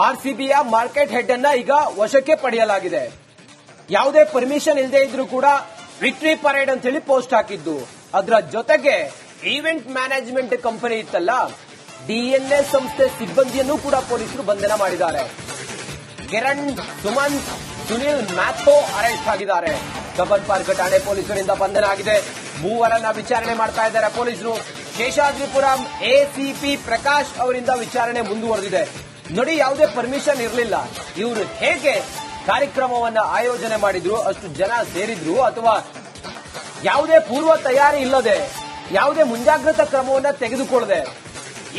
ಆರ್ಸಿಬಿಯ market head ಅನ್ನ ಈಗ ವಶಕ್ಕೆ ಪಡೆಯಲಾಗಿದೆ. ಯಾವುದೇ ಪರ್ಮಿಷನ್ ಇಲ್ಲದೆ ಇದ್ರೂ ಕೂಡ ವಿಕ್ಟರಿ ಪರೇಡ್ ಅಂತ ಹೇಳಿ ಪೋಸ್ಟ್ ಹಾಕಿದ್ದು. ಅದರ ಜೊತೆಗೆ ಈವೆಂಟ್ ಮ್ಯಾನೇಜ್ಮೆಂಟ್ ಕಂಪನಿ ಇತ್ತಲ್ಲ, ಡಿಎನ್ಎ ಸಂಸ್ಥೆ ಸಿಬ್ಬಂದಿಯನ್ನು ಕೂಡ ಪೊಲೀಸರು ಬಂಧನ ಮಾಡಿದ್ದಾರೆ. ಕಿರಣ್, ಸುಮಂತ್, ಸುನಿಲ್ ಮ್ಯಾಥೋ ಅರೆಸ್ಟ್ ಆಗಿದ್ದಾರೆ. ಕಬ್ಬನ್ ಪಾರ್ಕ್ ಠಾಣೆ ಪೊಲೀಸರಿಂದ ಬಂಧನ ಆಗಿದೆ. ಮೂವರನ್ನ ವಿಚಾರಣೆ ಮಾಡ್ತಾ ಇದ್ದಾರೆ ಪೊಲೀಸರು. ಶೇಷಾದ್ರಿಪುರಂ ಎಸಿಪಿ ಪ್ರಕಾಶ್ ಅವರಿಂದ ವಿಚಾರಣೆ ಮುಂದುವರೆದಿದೆ. ನೋಡಿ, ಯಾವುದೇ ಪರ್ಮಿಷನ್ ಇರಲಿಲ್ಲ. ಇವರು ಹೇಗೆ ಕಾರ್ಯಕ್ರಮವನ್ನ ಆಯೋಜನೆ ಮಾಡಿದ್ರು, ಅಷ್ಟು ಜನ ಸೇರಿದ್ರು, ಅಥವಾ ಯಾವುದೇ ಪೂರ್ವ ತಯಾರಿ ಇಲ್ಲದೆ, ಯಾವುದೇ ಮುಂಜಾಗ್ರತಾ ಕ್ರಮವನ್ನ ತೆಗೆದುಕೊಳ್ಳದೆ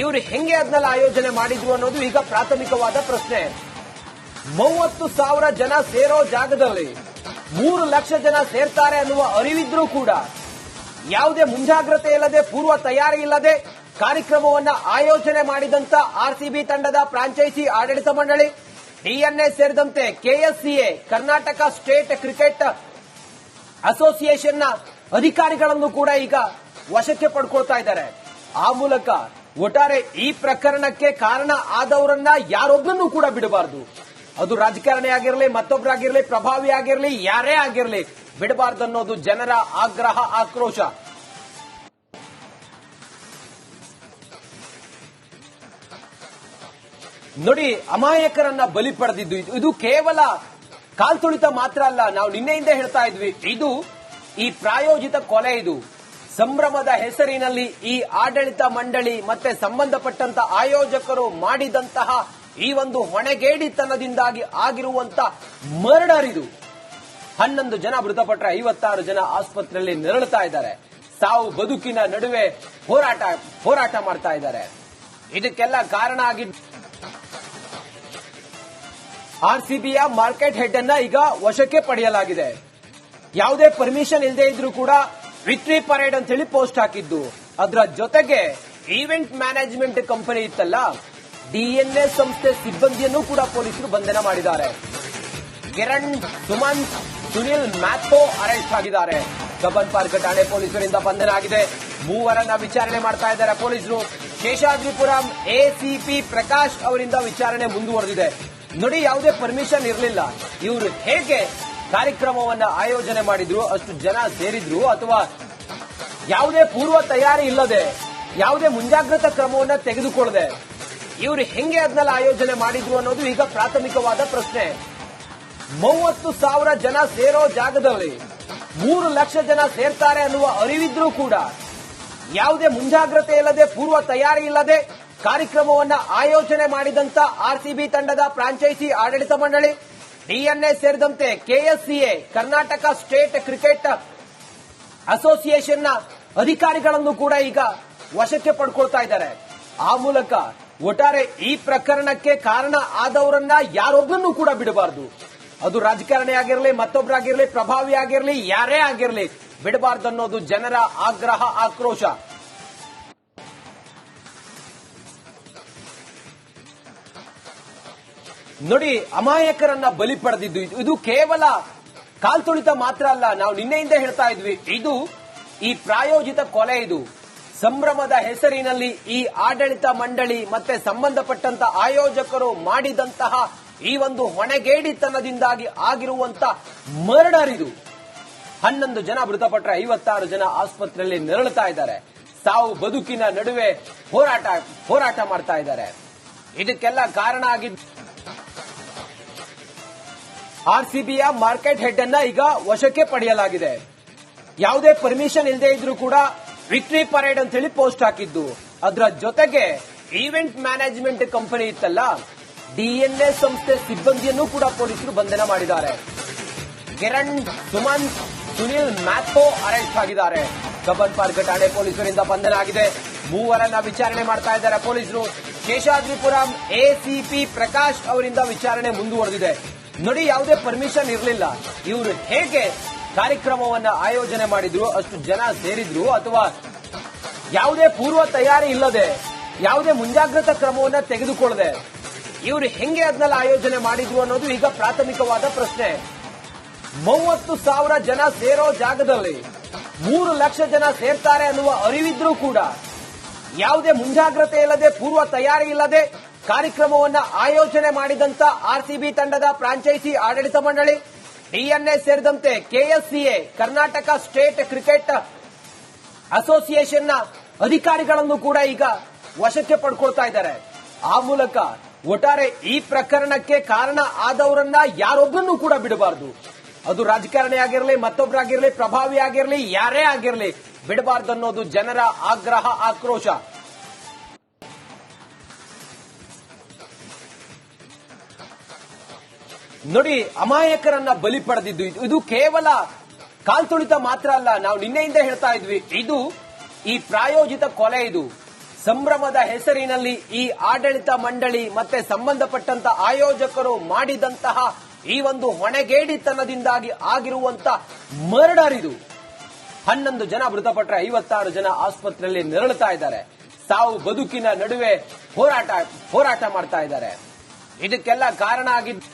ಇವರು ಹೆಂಗೆ ಅದನ್ನೆಲ್ಲ ಆಯೋಜನೆ ಮಾಡಿದ್ರು ಅನ್ನೋದು ಈಗ ಪ್ರಾಥಮಿಕವಾದ ಪ್ರಶ್ನೆ. 30,000 ಜನ ಸೇರೋ ಜಾಗದಲ್ಲಿ 3 ಲಕ್ಷ ಜನ ಸೇರ್ತಾರೆ ಅನ್ನುವ ಅರಿವಿದ್ರೂ ಕೂಡ ಯಾವುದೇ ಮುಂಜಾಗ್ರತೆ ಇಲ್ಲದೆ, ಪೂರ್ವ ತಯಾರಿ ಇಲ್ಲದೆ ಕಾರ್ಯಕ್ರಮವನ್ನ ಆಯೋಜನೆ ಮಾಡಿದಂತ ಆರ್ಸಿಬಿ ತಂಡದ ಫ್ರಾಂಚೈಸಿ ಆಡಳಿತ ಮಂಡಳಿ, ಡಿಎನ್ಎ ಸೇರಿದಂತೆ ಕೆಎಸ್ಸಿಎ ಕರ್ನಾಟಕ ಸ್ಟೇಟ್ ಕ್ರಿಕೆಟ್ ಅಸೋಸಿಯೇಷನ್ನ ಅಧಿಕಾರಿಗಳನ್ನು ಕೂಡ ಈಗ ವಶಕ್ಕೆ ಪಡ್ಕೊಳ್ತಾ ಇದ್ದಾರೆ. ಆ ಮೂಲಕ ಒಟ್ಟಾರೆ ಈ ಪ್ರಕರಣಕ್ಕೆ ಕಾರಣ ಆದವರನ್ನ ಯಾರೊಬ್ಬನೂ ಕೂಡ ಬಿಡಬಾರದು. ಅದು ರಾಜಕಾರಣಿ ಆಗಿರಲಿ, ಮತ್ತೊಬ್ಬರಾಗಿರಲಿ, ಪ್ರಭಾವಿ ಆಗಿರಲಿ, ಯಾರೇ ಆಗಿರಲಿ, ಬಿಡಬಾರದು ಅನ್ನೋದು ಜನರ ಆಗ್ರಹ, ಆಕ್ರೋಶ. ನೋಡಿ, ಅಮಾಯಕರನ್ನ ಬಲಿ ಪಡೆದಿದ್ದು ಇದು ಕೇವಲ ಕಾಲ್ತುಳಿತ ಮಾತ್ರ ಅಲ್ಲ. ನಾವು ನಿನ್ನೆಯಿಂದ ಹೇಳ್ತಾ ಇದ್ವಿ, ಇದು ಈ ಪ್ರಾಯೋಜಿತ ಕೊಲೆ. ಇದು ಸಂಭ್ರಮದ ಹೆಸರಿನಲ್ಲಿ ಈ ಆಡಳಿತ ಮಂಡಳಿ ಮತ್ತೆ ಸಂಬಂಧಪಟ್ಟಂತ ಆಯೋಜಕರು ಮಾಡಿದಂತಹ ಈ ಒಂದು ಹೊಣೆಗೇಡಿತನದಿಂದಾಗಿ ಆಗಿರುವಂತ ಮರ್ಡರ್ ಇದು. 11 ಜನ ಮೃತಪಟ್ಟರೆ 56 ಜನ ಆಸ್ಪತ್ರೆಯಲ್ಲಿ ನರಳುತ್ತಾ ಇದ್ದಾರೆ. ಸಾವು ಬದುಕಿನ ನಡುವೆ ಹೋರಾಟ ಮಾಡ್ತಾ ಇದ್ದಾರೆ. ಇದಕ್ಕೆಲ್ಲ ಕಾರಣ ಆಗಿದ್ದು ಆರ್ಸಿಬಿಯ ಮಾರ್ಕೆಟ್ ಹೆಡ್ ಅನ್ನ ಈಗ ವಶಕ್ಕೆ ಪಡೆಯಲಾಗಿದೆ. ಯಾವುದೇ ಪರ್ಮಿಷನ್ ಇಲ್ಲದೆ ಇದ್ರೂ ಕೂಡ ವಿಕ್ಟರಿ ಪರೇಡ್ ಅಂತ ಹೇಳಿ ಪೋಸ್ಟ್ ಹಾಕಿದ್ದು. ಅದರ ಜೊತೆಗೆ ಈವೆಂಟ್ ಮ್ಯಾನೇಜ್ಮೆಂಟ್ ಕಂಪನಿ ಇತ್ತಲ್ಲ, ಡಿಎನ್ಎ ಸಂಸ್ಥೆ ಸಿಬ್ಬಂದಿಯನ್ನು ಕೂಡ ಪೊಲೀಸರು ಬಂಧನ ಮಾಡಿದ್ದಾರೆ. ಕಿರಣ್, ಸುಮಂತ್, ಸುನಿಲ್ ಮ್ಯಾಥೋ ಅರೆಸ್ಟ್ ಆಗಿದ್ದಾರೆ. ಕಬ್ಬನ್ ಪಾರ್ಕ್ ಠಾಣೆ ಪೊಲೀಸರಿಂದ ಬಂಧನ ಆಗಿದೆ. ಮೂವರನ್ನ ವಿಚಾರಣೆ ಮಾಡ್ತಾ ಇದ್ದಾರೆ ಪೊಲೀಸರು. ಶೇಷಾದ್ರಿಪುರಂ ಎಸಿಪಿ ಪ್ರಕಾಶ್ ಅವರಿಂದ ವಿಚಾರಣೆ ಮುಂದುವರೆದಿದೆ. ನೋಡಿ, ಯಾವುದೇ ಪರ್ಮಿಷನ್ ಇರಲಿಲ್ಲ. ಇವರು ಹೇಗೆ ಕಾರ್ಯಕ್ರಮವನ್ನ ಆಯೋಜನೆ ಮಾಡಿದ್ರು, ಅಷ್ಟು ಜನ ಸೇರಿದ್ರು, ಅಥವಾ ಯಾವುದೇ ಪೂರ್ವ ತಯಾರಿ ಇಲ್ಲದೆ, ಯಾವುದೇ ಮುಂಜಾಗ್ರತಾ ಕ್ರಮವನ್ನ ತೆಗೆದುಕೊಳ್ಳದೆ ಇವರು ಹೆಂಗೆ ಅದನ್ನೆಲ್ಲ ಆಯೋಜನೆ ಮಾಡಿದ್ರು ಅನ್ನೋದು ಈಗ ಪ್ರಾಥಮಿಕವಾದ ಪ್ರಶ್ನೆ. 30,000 ಜನ ಸೇರೋ ಜಾಗದಲ್ಲಿ 3 ಲಕ್ಷ ಜನ ಸೇರ್ತಾರೆ ಅನ್ನುವ ಅರಿವಿದ್ರೂ ಕೂಡ ಯಾವುದೇ ಮುಂಜಾಗ್ರತೆ ಇಲ್ಲದೆ, ಪೂರ್ವ ತಯಾರಿ ಇಲ್ಲದೆ ಕಾರ್ಯಕ್ರಮವನ್ನ ಆಯೋಜನೆ ಮಾಡಿದಂತ ಆರ್ಸಿಬಿ ತಂಡದ ಫ್ರಾಂಚೈಸಿ ಆಡಳಿತ ಮಂಡಳಿ, ಡಿಎನ್ಎ ಸೇರಿದಂತೆ ಕೆಎಸ್ಸಿಎ ಕರ್ನಾಟಕ ಸ್ಟೇಟ್ ಕ್ರಿಕೆಟ್ ಅಸೋಸಿಯೇಷನ್ನ ಅಧಿಕಾರಿಗಳನ್ನು ಕೂಡ ಈಗ ವಶಕ್ಕೆ ಪಡ್ಕೊಳ್ತಾ ಇದ್ದಾರೆ. ಆ ಮೂಲಕ ಒಟ್ಟಾರೆ ಈ ಪ್ರಕರಣಕ್ಕೆ ಕಾರಣ ಆದವರನ್ನ ಯಾರೊಬ್ಬನೂ ಕೂಡ ಬಿಡಬಾರದು. ಅದು ರಾಜಕಾರಣಿ ಆಗಿರಲಿ, ಮತ್ತೊಬ್ಬರಾಗಿರಲಿ, ಪ್ರಭಾವಿ ಆಗಿರಲಿ, ಯಾರೇ ಆಗಿರಲಿ, ಬಿಡಬಾರದು ಅನ್ನೋದು ಜನರ ಆಗ್ರಹ, ಆಕ್ರೋಶ. ನೋಡಿ, ಅಮಾಯಕರನ್ನ ಬಲಿ ಪಡೆದಿದ್ದು ಇದು ಕೇವಲ ಕಾಲ್ತುಳಿತ ಮಾತ್ರ ಅಲ್ಲ. ನಾವು ನಿನ್ನೆಯಿಂದ ಹೇಳ್ತಾ ಇದ್ವಿ, ಇದು ಈ ಪ್ರಾಯೋಜಿತ ಕೊಲೆ. ಇದು ಸಂಭ್ರಮದ ಹೆಸರಿನಲ್ಲಿ ಈ ಆಡಳಿತ ಮಂಡಳಿ ಮತ್ತೆ ಸಂಬಂಧಪಟ್ಟಂತ ಆಯೋಜಕರು ಮಾಡಿದಂತಹ ಈ ಒಂದು ಹೊಣೆಗೇಡಿತನದಿಂದಾಗಿ ಆಗಿರುವಂತ ಮರ್ಡರ್ ಇದು. 11 ಜನ ಮೃತಪಟ್ಟರೆ 56 ಜನ ಆಸ್ಪತ್ರೆಯಲ್ಲಿ ನರಳುತ್ತಾ ಇದ್ದಾರೆ. ಸಾವು ಬದುಕಿನ ನಡುವೆ ಹೋರಾಟ ಮಾಡ್ತಾ ಇದ್ದಾರೆ. ಇದಕ್ಕೆಲ್ಲ ಕಾರಣ ಆಗಿದ್ದು ಆರ್ಸಿಬಿಯ ಮಾರ್ಕೆಟ್ ಹೆಡ್ ಅನ್ನ ಈಗ ವಶಕ್ಕೆ ಪಡೆಯಲಾಗಿದೆ. ಯಾವುದೇ ಪರ್ಮಿಷನ್ ಇಲ್ಲದೆ ಇದ್ರೂ ಕೂಡ ವಿಕ್ಟರಿ ಪರೇಡ್ ಅಂತ ಹೇಳಿ ಪೋಸ್ಟ್ ಹಾಕಿದ್ದು. ಅದರ ಜೊತೆಗೆ ಈವೆಂಟ್ ಮ್ಯಾನೇಜ್ಮೆಂಟ್ ಕಂಪನಿ ಇತ್ತಲ್ಲ, ಡಿಎನ್ಎ ಸಂಸ್ಥೆ ಸಿಬ್ಬಂದಿಯನ್ನು ಕೂಡ ಪೊಲೀಸರು ಬಂಧನ ಮಾಡಿದ್ದಾರೆ. ಕಿರಣ್, ಸುಮಂತ್, ಸುನಿಲ್ ಮ್ಯಾಥೋ ಅರೆಸ್ಟ್ ಆಗಿದ್ದಾರೆ. ಕಬ್ಬನ್ ಪಾರ್ಕ್ ಠಾಣೆ ಪೊಲೀಸರಿಂದ ಬಂಧನ ಆಗಿದೆ. ಮೂವರನ್ನ ವಿಚಾರಣೆ ಮಾಡ್ತಾ ಇದ್ದಾರೆ ಪೊಲೀಸರು. ಶೇಷಾದ್ರಿಪುರಂ ಎಸಿಪಿ ಪ್ರಕಾಶ್ ಅವರಿಂದ ವಿಚಾರಣೆ ಮುಂದುವರೆದಿದೆ. ನೋಡಿ, ಯಾವುದೇ ಪರ್ಮಿಷನ್ ಇರಲಿಲ್ಲ. ಇವರು ಹೇಗೆ ಕಾರ್ಯಕ್ರಮವನ್ನ ಆಯೋಜನೆ ಮಾಡಿದ್ರು, ಅಷ್ಟು ಜನ ಸೇರಿದ್ರು, ಅಥವಾ ಯಾವುದೇ ಪೂರ್ವ ತಯಾರಿ ಇಲ್ಲದೆ, ಯಾವುದೇ ಮುಂಜಾಗ್ರತಾ ಕ್ರಮವನ್ನ ತೆಗೆದುಕೊಳ್ಳದೆ ಇವರು ಹೆಂಗೆ ಅದನ್ನೆಲ್ಲ ಆಯೋಜನೆ ಮಾಡಿದ್ರು ಅನ್ನೋದು ಈಗ ಪ್ರಾಥಮಿಕವಾದ ಪ್ರಶ್ನೆ. 30,000 ಜನ ಸೇರೋ ಜಾಗದಲ್ಲಿ 3 ಲಕ್ಷ ಜನ ಸೇರ್ತಾರೆ ಅನ್ನುವ ಅರಿವಿದ್ರೂ ಕೂಡ ಯಾವುದೇ ಮುಂಜಾಗ್ರತೆ ಇಲ್ಲದೆ, ಪೂರ್ವ ತಯಾರಿ ಇಲ್ಲದೆ ಕಾರ್ಯಕ್ರಮವನ್ನ ಆಯೋಜನೆ ಮಾಡಿದಂತ ಆರ್ಸಿಬಿ ತಂಡದ ಫ್ರಾಂಚೈಸಿ ಆಡಳಿತ ಮಂಡಳಿ, ಡಿಎನ್ಎ ಸೇರಿದಂತೆ ಕೆಎಸ್ಸಿಎ ಕರ್ನಾಟಕ ಸ್ಟೇಟ್ ಕ್ರಿಕೆಟ್ ಅಸೋಸಿಯೇಷನ್ನ ಅಧಿಕಾರಿಗಳನ್ನು ಕೂಡ ಈಗ ವಶಕ್ಕೆ ಪಡ್ಕೊಳ್ತಾ ಇದ್ದಾರೆ. ಆ ಮೂಲಕ ಒಟ್ಟಾರೆ ಈ ಪ್ರಕರಣಕ್ಕೆ ಕಾರಣ ಆದವರನ್ನ ಯಾರೊಬ್ಬರನ್ನೂ ಕೂಡ ಬಿಡಬಾರದು. ಅದು ರಾಜಕಾರಣಿ ಆಗಿರಲಿ, ಮತ್ತೊಬ್ಬರಾಗಿರಲಿ, ಪ್ರಭಾವಿ ಆಗಿರಲಿ, ಯಾರೇ ಆಗಿರಲಿ ಬಿಡಬಾರ್ದು ಅನ್ನೋದು ಜನರ ಆಗ್ರಹ, ಆಕ್ರೋಶ. ನೋಡಿ, ಅಮಾಯಕರನ್ನ ಬಲಿ ಪಡೆದಿದ್ದು ಇದು ಕೇವಲ ಕಾಲ್ತುಳಿತ ಮಾತ್ರ ಅಲ್ಲ. ನಾವು ನಿನ್ನೆಯಿಂದ ಹೇಳ್ತಾ ಇದ್ವಿ, ಇದು ಈ ಪ್ರಾಯೋಜಿತ ಕೊಲೆ. ಇದು ಸಂಭ್ರಮದ ಹೆಸರಿನಲ್ಲಿ ಈ ಆಡಳಿತ ಮಂಡಳಿ ಮತ್ತೆ ಸಂಬಂಧಪಟ್ಟಂತ ಆಯೋಜಕರು ಮಾಡಿದಂತಹ ಈ ಒಂದು ಹೊಣೆಗೇಡಿತನದಿಂದಾಗಿ ಆಗಿರುವಂತ ಮರ್ಡರ್ ಇದು. 11 ಜನ ಮೃತಪಟ್ಟರೆ 56 ಜನ ಆಸ್ಪತ್ರೆಯಲ್ಲಿ ನರಳುತ್ತಾ ಇದ್ದಾರೆ. ಸಾವು ಬದುಕಿನ ನಡುವೆ ಹೋರಾಟ ಮಾಡ್ತಾ ಇದ್ದಾರೆ. ಇದಕ್ಕೆಲ್ಲ ಕಾರಣ ಆಗಿದ್ದು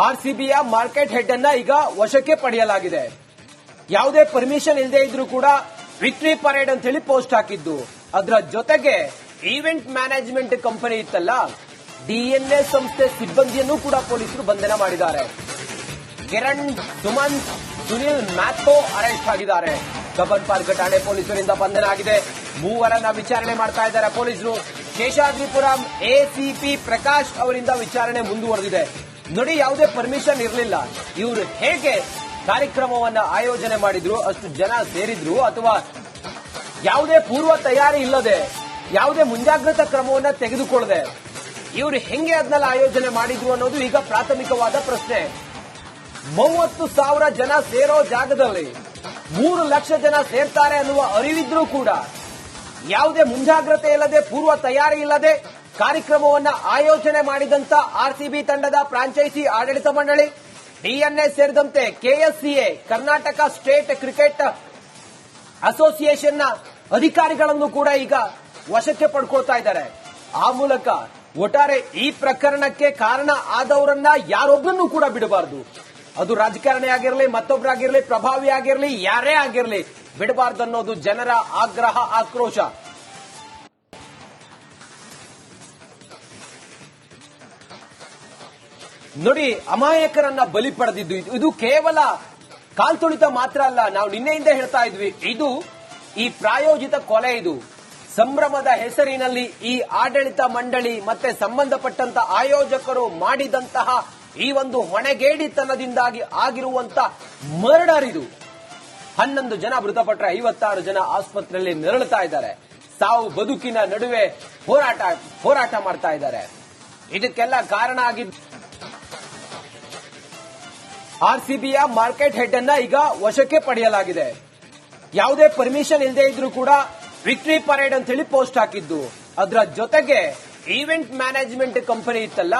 ಆರ್ಸಿಬಿಯ ಮಾರ್ಕೆಟ್ ಹೆಡ್ ಅನ್ನ ಈಗ ವಶಕ್ಕೆ ಪಡೆಯಲಾಗಿದೆ. ಯಾವುದೇ ಪರ್ಮಿಷನ್ ಇಲ್ಲದೆ ಇದ್ರೂ ಕೂಡ ವಿಕ್ಟರಿ ಪರೇಡ್ ಅಂತ ಹೇಳಿ ಪೋಸ್ಟ್ ಹಾಕಿದ್ದು. ಅದರ ಜೊತೆಗೆ ಈವೆಂಟ್ ಮ್ಯಾನೇಜ್ಮೆಂಟ್ ಕಂಪನಿ ಇತ್ತಲ್ಲ, ಡಿಎನ್ಎ ಸಂಸ್ಥೆ ಸಿಬ್ಬಂದಿಯನ್ನು ಕೂಡ ಪೊಲೀಸರು ಬಂಧನ ಮಾಡಿದ್ದಾರೆ. ಕಿರಣ್, ಸುಮಂತ್, ಸುನಿಲ್ ಮ್ಯಾಥೋ ಅರೆಸ್ಟ್ ಆಗಿದ್ದಾರೆ. ಕಬ್ಬನ್ ಪಾರ್ಕ್ ಠಾಣೆ ಪೊಲೀಸರಿಂದ ಬಂಧನ ಆಗಿದೆ. ಮೂವರನ್ನ ವಿಚಾರಣೆ ಮಾಡ್ತಾ ಇದ್ದಾರೆ ಪೊಲೀಸರು. ಶೇಷಾದ್ರಿಪುರಂ ಎಸಿಪಿ ಪ್ರಕಾಶ್ ಅವರಿಂದ ವಿಚಾರಣೆ ಮುಂದುವರೆದಿದೆ. ನೋಡಿ, ಯಾವುದೇ ಪರ್ಮಿಷನ್ ಇರಲಿಲ್ಲ. ಇವರು ಹೇಗೆ ಕಾರ್ಯಕ್ರಮವನ್ನ ಆಯೋಜನೆ ಮಾಡಿದ್ರು, ಅಷ್ಟು ಜನ ಸೇರಿದ್ರು, ಅಥವಾ ಯಾವುದೇ ಪೂರ್ವ ತಯಾರಿ ಇಲ್ಲದೆ, ಯಾವುದೇ ಮುಂಜಾಗ್ರತಾ ಕ್ರಮವನ್ನ ತೆಗೆದುಕೊಳ್ಳದೆ ಇವರು ಹೆಂಗೆ ಅದನ್ನೆಲ್ಲ ಆಯೋಜನೆ ಮಾಡಿದ್ರು ಅನ್ನೋದು ಈಗ ಪ್ರಾಥಮಿಕವಾದ ಪ್ರಶ್ನೆ. 30,000 ಜನ ಸೇರೋ ಜಾಗದಲ್ಲಿ 3 ಲಕ್ಷ ಜನ ಸೇರ್ತಾರೆ ಅನ್ನುವ ಅರಿವಿದ್ರೂ ಕೂಡ ಯಾವುದೇ ಮುಂಜಾಗ್ರತೆ ಇಲ್ಲದೆ, ಪೂರ್ವ ತಯಾರಿ ಇಲ್ಲದೆ ಕಾರ್ಯಕ್ರಮವನ್ನ ಆಯೋಜನೆ ಮಾಡಿದಂತ ಆರ್ಸಿಬಿ ತಂಡದ ಫ್ರಾಂಚೈಸಿ ಆಡಳಿತ ಮಂಡಳಿ, ಡಿಎನ್ಎ ಸೇರಿದಂತೆ ಕೆಎಸ್ಸಿಎ ಕರ್ನಾಟಕ ಸ್ಟೇಟ್ ಕ್ರಿಕೆಟ್ ಅಸೋಸಿಯೇಷನ್ನ ಅಧಿಕಾರಿಗಳನ್ನು ಕೂಡ ಈಗ ವಶಕ್ಕೆ ಪಡ್ಕೊಳ್ತಾ ಇದ್ದಾರೆ. ಆ ಮೂಲಕ ಒಟ್ಟಾರೆ ಈ ಪ್ರಕರಣಕ್ಕೆ ಕಾರಣ ಆದವರನ್ನ ಯಾರೊಬ್ಬರನ್ನೂ ಕೂಡ ಬಿಡಬಾರದು. ಅದು ರಾಜಕಾರಣಿ ಆಗಿರಲಿ, ಮತ್ತೊಬ್ಬರಾಗಿರಲಿ, ಪ್ರಭಾವಿ ಆಗಿರಲಿ, ಯಾರೇ ಆಗಿರಲಿ ಬಿಡಬಾರ್ದು ಅನ್ನೋದು ಜನರ ಆಗ್ರಹ, ಆಕ್ರೋಶ. ನೋಡಿ, ಅಮಾಯಕರನ್ನ ಬಲಿ ಪಡೆದಿದ್ದು ಇದು ಕೇವಲ ಕಾಲ್ತುಳಿತ ಮಾತ್ರ ಅಲ್ಲ. ನಾವು ನಿನ್ನೆಯಿಂದ ಹೇಳ್ತಾ ಇದ್ವಿ, ಇದು ಈ ಪ್ರಾಯೋಜಿತ ಕೊಲೆ. ಇದು ಸಂಭ್ರಮದ ಹೆಸರಿನಲ್ಲಿ ಈ ಆಡಳಿತ ಮಂಡಳಿ ಮತ್ತೆ ಸಂಬಂಧಪಟ್ಟಂತ ಆಯೋಜಕರು ಮಾಡಿದಂತಹ ಈ ಒಂದು ಹೊಣೆಗೇಡಿತನದಿಂದಾಗಿ ಆಗಿರುವಂತ ಮರ್ಡರ್ ಇದು. 11 ಜನ ಮೃತಪಟ್ಟರೆ 56 ಜನ ಆಸ್ಪತ್ರೆಯಲ್ಲಿ ನರಳುತ್ತಾ ಇದ್ದಾರೆ. ಸಾವು ಬದುಕಿನ ನಡುವೆ ಹೋರಾಟ ಮಾಡ್ತಾ ಇದ್ದಾರೆ. ಇದಕ್ಕೆಲ್ಲ ಕಾರಣ ಆಗಿದ್ದು ಆರ್ಸಿಬಿಯ ಮಾರ್ಕೆಟ್ ಹೆಡ್ ಅನ್ನ ಈಗ ವಶಕ್ಕೆ ಪಡೆಯಲಾಗಿದೆ. ಯಾವುದೇ ಪರ್ಮಿಷನ್ ಇಲ್ಲದೆ ಇದ್ರೂ ಕೂಡ ವಿಕ್ಟರಿ ಪರೇಡ್ ಅಂತ ಹೇಳಿ ಪೋಸ್ಟ್ ಹಾಕಿದ್ದು. ಅದರ ಜೊತೆಗೆ ಈವೆಂಟ್ ಮ್ಯಾನೇಜ್ಮೆಂಟ್ ಕಂಪನಿ ಇತ್ತಲ್ಲ,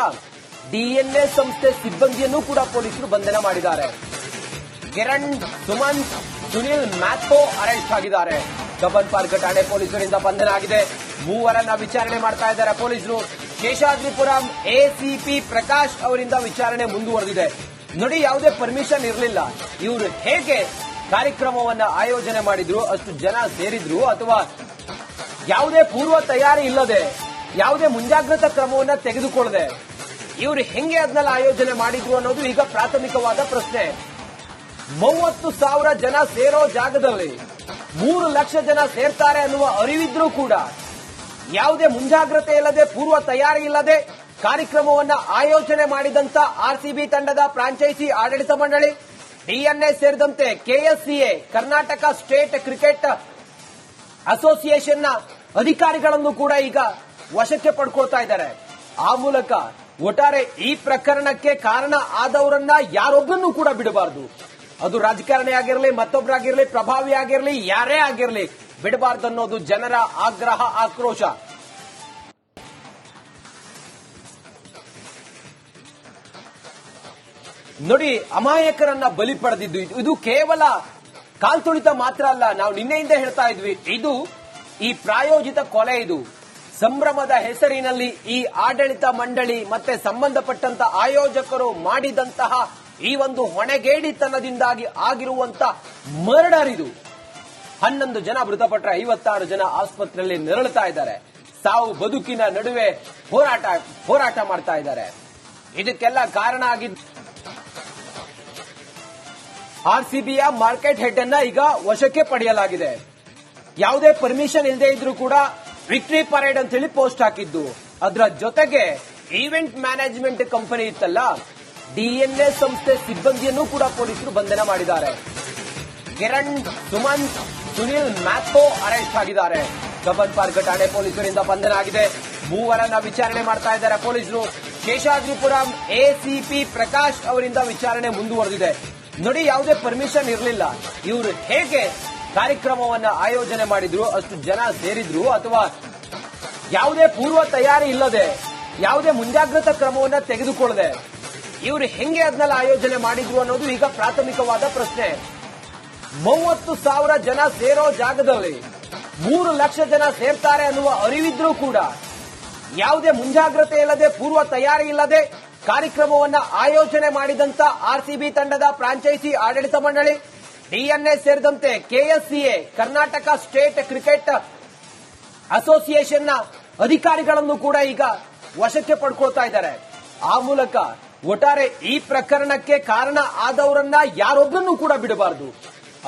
ಡಿಎನ್ಎ ಸಂಸ್ಥೆ ಸಿಬ್ಬಂದಿಯನ್ನು ಕೂಡ ಪೊಲೀಸರು ಬಂಧನ ಮಾಡಿದ್ದಾರೆ. ಕಿರಣ್, ಸುಮಂತ್, ಸುನಿಲ್ ಮ್ಯಾಥೋ ಅರೆಸ್ಟ್ ಆಗಿದ್ದಾರೆ. ಕಬ್ಬನ್ ಪಾರ್ಕ್ ಠಾಣೆ ಪೊಲೀಸರಿಂದ ಬಂಧನ ಆಗಿದೆ. ಮೂವರನ್ನ ವಿಚಾರಣೆ ಮಾಡ್ತಾ ಇದ್ದಾರೆ ಪೊಲೀಸರು. ಶೇಷಾದ್ರಿಪುರಂ ಎಸಿಪಿ ಪ್ರಕಾಶ್ ಅವರಿಂದ ವಿಚಾರಣೆ ಮುಂದುವರೆದಿದೆ. ನೋಡಿ, ಯಾವುದೇ ಪರ್ಮಿಷನ್ ಇರಲಿಲ್ಲ. ಇವರು ಹೇಗೆ ಕಾರ್ಯಕ್ರಮವನ್ನ ಆಯೋಜನೆ ಮಾಡಿದ್ರು, ಅಷ್ಟು ಜನ ಸೇರಿದ್ರು, ಅಥವಾ ಯಾವುದೇ ಪೂರ್ವ ತಯಾರಿ ಇಲ್ಲದೆ, ಯಾವುದೇ ಮುಂಜಾಗ್ರತಾ ಕ್ರಮವನ್ನ ತೆಗೆದುಕೊಳ್ಳದೆ ಇವರು ಹೆಂಗೆ ಅದನ್ನೆಲ್ಲ ಆಯೋಜನೆ ಮಾಡಿದ್ರು ಅನ್ನೋದು ಈಗ ಪ್ರಾಥಮಿಕವಾದ ಪ್ರಶ್ನೆ. 30,000 ಜನ ಸೇರೋ ಜಾಗದಲ್ಲಿ 3 ಲಕ್ಷ ಜನ ಸೇರ್ತಾರೆ ಅನ್ನುವ ಅರಿವಿದ್ರೂ ಕೂಡ ಯಾವುದೇ ಮುಂಜಾಗ್ರತೆ ಇಲ್ಲದೆ, ಪೂರ್ವ ತಯಾರಿ ಇಲ್ಲದೆ ಕಾರ್ಯಕ್ರಮವನ್ನ ಆಯೋಜನೆ ಮಾಡಿದಂತ ಆರ್ಸಿಬಿ ತಂಡದ ಫ್ರಾಂಚೈಸಿ ಆಡಳಿತ ಮಂಡಳಿ, ಡಿಎನ್ಎ ಸೇರಿದಂತೆ ಕೆಎಸ್ಸಿಎ ಕರ್ನಾಟಕ ಸ್ಟೇಟ್ ಕ್ರಿಕೆಟ್ ಅಸೋಸಿಯೇಷನ್ನ ಅಧಿಕಾರಿಗಳನ್ನು ಕೂಡ ಈಗ ವಶಕ್ಕೆ ಪಡ್ಕೊಳ್ತಾ ಇದ್ದಾರೆ. ಆ ಮೂಲಕ ಒಟ್ಟಾರೆ ಈ ಪ್ರಕರಣಕ್ಕೆ ಕಾರಣ ಆದವರನ್ನ ಯಾರೊಬ್ಬರನ್ನೂ ಕೂಡ ಬಿಡಬಾರದು. ಅದು ರಾಜಕಾರಣಿ ಆಗಿರಲಿ, ಮತ್ತೊಬ್ಬರಾಗಿರಲಿ, ಪ್ರಭಾವಿ ಆಗಿರಲಿ, ಯಾರೇ ಆಗಿರಲಿ ಬಿಡಬಾರ್ದು ಅನ್ನೋದು ಜನರ ಆಗ್ರಹ, ಆಕ್ರೋಶ. ನೋಡಿ, ಅಮಾಯಕರನ್ನ ಬಲಿ ಪಡೆದಿದ್ದು ಇದು ಕೇವಲ ಕಾಲ್ತುಳಿತ ಮಾತ್ರ ಅಲ್ಲ. ನಾವು ನಿನ್ನೆಯಿಂದ ಹೇಳ್ತಾ ಇದ್ವಿ, ಇದು ಈ ಪ್ರಾಯೋಜಿತ ಕೊಲೆ. ಇದು ಸಂಭ್ರಮದ ಹೆಸರಿನಲ್ಲಿ ಈ ಆಡಳಿತ ಮಂಡಳಿ ಮತ್ತೆ ಸಂಬಂಧಪಟ್ಟಂತ ಆಯೋಜಕರು ಮಾಡಿದಂತಹ ಈ ಒಂದು ಹೊಣೆಗೇಡಿತನದಿಂದಾಗಿ ಆಗಿರುವಂತ ಮರ್ಡರ್ ಇದು. 11 ಜನ ಮೃತಪಟ್ಟರೆ 56 ಜನ ಆಸ್ಪತ್ರೆಯಲ್ಲಿ ನರಳುತ್ತಾ ಇದ್ದಾರೆ. ಸಾವು ಬದುಕಿನ ನಡುವೆ ಹೋರಾಟ ಮಾಡ್ತಾ ಇದ್ದಾರೆ. ಇದಕ್ಕೆಲ್ಲ ಕಾರಣ ಆಗಿದ್ದು ಆರ್ಸಿಬಿಯ ಮಾರ್ಕೆಟ್ ಹೆಡ್ ಅನ್ನ ಈಗ ವಶಕ್ಕೆ ಪಡೆಯಲಾಗಿದೆ. ಯಾವುದೇ ಪರ್ಮಿಷನ್ ಇಲ್ಲದೆ ಇದ್ರೂ ಕೂಡ ವಿಕ್ಟರಿ ಪರೇಡ್ ಅಂತ ಹೇಳಿ ಪೋಸ್ಟ್ ಹಾಕಿದ್ದು. ಅದರ ಜೊತೆಗೆ ಈವೆಂಟ್ ಮ್ಯಾನೇಜ್ಮೆಂಟ್ ಕಂಪನಿ ಇತ್ತಲ್ಲ, ಡಿಎನ್ಎ ಸಂಸ್ಥೆ ಸಿಬ್ಬಂದಿಯನ್ನು ಕೂಡ ಪೊಲೀಸರು ಬಂಧನ ಮಾಡಿದ್ದಾರೆ. ಕಿರಣ್, ಸುಮಂತ್, ಸುನಿಲ್ ಮ್ಯಾಥೋ ಅರೆಸ್ಟ್ ಆಗಿದ್ದಾರೆ. ಕಬ್ಬನ್ ಪಾರ್ಕ್ ಠಾಣೆ ಪೊಲೀಸರಿಂದ ಬಂಧನ ಆಗಿದೆ. ಮೂವರನ್ನ ವಿಚಾರಣೆ ಮಾಡ್ತಾ ಇದ್ದಾರೆ ಪೊಲೀಸರು. ಶೇಷಾದ್ರಿಪುರಂ ಎಸಿಪಿ ಪ್ರಕಾಶ್ ಅವರಿಂದ ವಿಚಾರಣೆ ಮುಂದುವರೆದಿದೆ. ನೋಡಿ, ಯಾವುದೇ ಪರ್ಮಿಷನ್ ಇರಲಿಲ್ಲ. ಇವರು ಹೇಗೆ ಕಾರ್ಯಕ್ರಮವನ್ನ ಆಯೋಜನೆ ಮಾಡಿದ್ರು, ಅಷ್ಟು ಜನ ಸೇರಿದ್ರು, ಅಥವಾ ಯಾವುದೇ ಪೂರ್ವ ತಯಾರಿ ಇಲ್ಲದೆ, ಯಾವುದೇ ಮುಂಜಾಗ್ರತಾ ಕ್ರಮವನ್ನ ತೆಗೆದುಕೊಳ್ಳದೆ ಇವರು ಹೆಂಗೆ ಅದನ್ನೆಲ್ಲ ಆಯೋಜನೆ ಮಾಡಿದ್ರು ಅನ್ನೋದು ಈಗ ಪ್ರಾಥಮಿಕವಾದ ಪ್ರಶ್ನೆ. 30,000 ಜನ ಸೇರೋ ಜಾಗದಲ್ಲಿ 3 ಲಕ್ಷ ಜನ ಸೇರ್ತಾರೆ ಅನ್ನುವ ಅರಿವಿದ್ರೂ ಕೂಡ ಯಾವುದೇ ಮುಂಜಾಗ್ರತೆ ಇಲ್ಲದೆ, ಪೂರ್ವ ತಯಾರಿ ಇಲ್ಲದೆ ಕಾರ್ಯಕ್ರಮವನ್ನ ಆಯೋಜನೆ ಮಾಡಿದಂತ ಆರ್ಸಿಬಿ ತಂಡದ ಫ್ರಾಂಚೈಸಿ ಆಡಳಿತ ಮಂಡಳಿ, ಡಿಎನ್ಎ ಸೇರಿದಂತೆ ಕೆಎಸ್ಸಿಎ ಕರ್ನಾಟಕ ಸ್ಟೇಟ್ ಕ್ರಿಕೆಟ್ ಅಸೋಸಿಯೇಷನ್ನ ಅಧಿಕಾರಿಗಳನ್ನು ಕೂಡ ಈಗ ವಶಕ್ಕೆ ಪಡ್ಕೊಳ್ತಾ ಇದ್ದಾರೆ. ಆ ಮೂಲಕ ಒಟ್ಟಾರೆ ಈ ಪ್ರಕರಣಕ್ಕೆ ಕಾರಣ ಆದವರನ್ನ ಯಾರೊಬ್ಬರನ್ನು ಕೂಡ ಬಿಡಬಾರದು.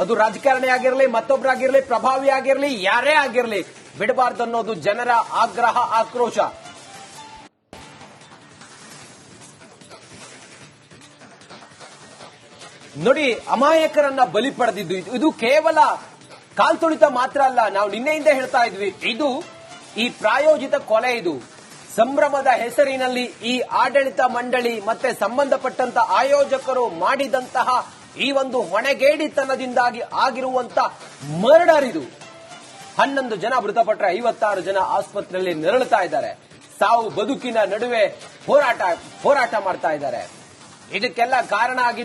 ಅದು ರಾಜಕಾರಣಿ ಆಗಿರಲಿ, ಮತ್ತೊಬ್ಬರಾಗಿರಲಿ, ಪ್ರಭಾವಿ ಆಗಿರಲಿ, ಯಾರೇ ಆಗಿರಲಿ, ಬಿಡಬಾರದು ಅನ್ನೋದು ಜನರ ಆಗ್ರಹ, ಆಕ್ರೋಶ. ನೋಡಿ, ಅಮಾಯಕರನ್ನ ಬಲಿ ಪಡೆದಿದ್ದು ಇದು ಕೇವಲ ಕಾಲ್ತುಳಿತ ಮಾತ್ರ ಅಲ್ಲ. ನಾವು ನಿನ್ನೆಯಿಂದ ಹೇಳ್ತಾ ಇದ್ವಿ, ಇದು ಈ ಪ್ರಾಯೋಜಿತ ಕೊಲೆ. ಇದು ಸಂಭ್ರಮದ ಹೆಸರಿನಲ್ಲಿ ಈ ಆಡಳಿತ ಮಂಡಳಿ ಮತ್ತೆ ಸಂಬಂಧಪಟ್ಟಂತ ಆಯೋಜಕರು ಮಾಡಿದಂತಹ ಈ ಒಂದು ಹೊಣೆಗೇಡಿತನದಿಂದಾಗಿ ಆಗಿರುವಂತ ಮರ್ಡರ್ ಇದು. 11 ಜನ ಮೃತಪಟ್ಟರೆ 56 ಜನ ಆಸ್ಪತ್ರೆಯಲ್ಲಿ ನರಳುತ್ತಾ ಇದ್ದಾರೆ. ಸಾವು ಬದುಕಿನ ನಡುವೆ ಹೋರಾಟ ಮಾಡ್ತಾ ಇದ್ದಾರೆ. ಇದಕ್ಕೆಲ್ಲ ಕಾರಣ ಆಗಿದ್ದು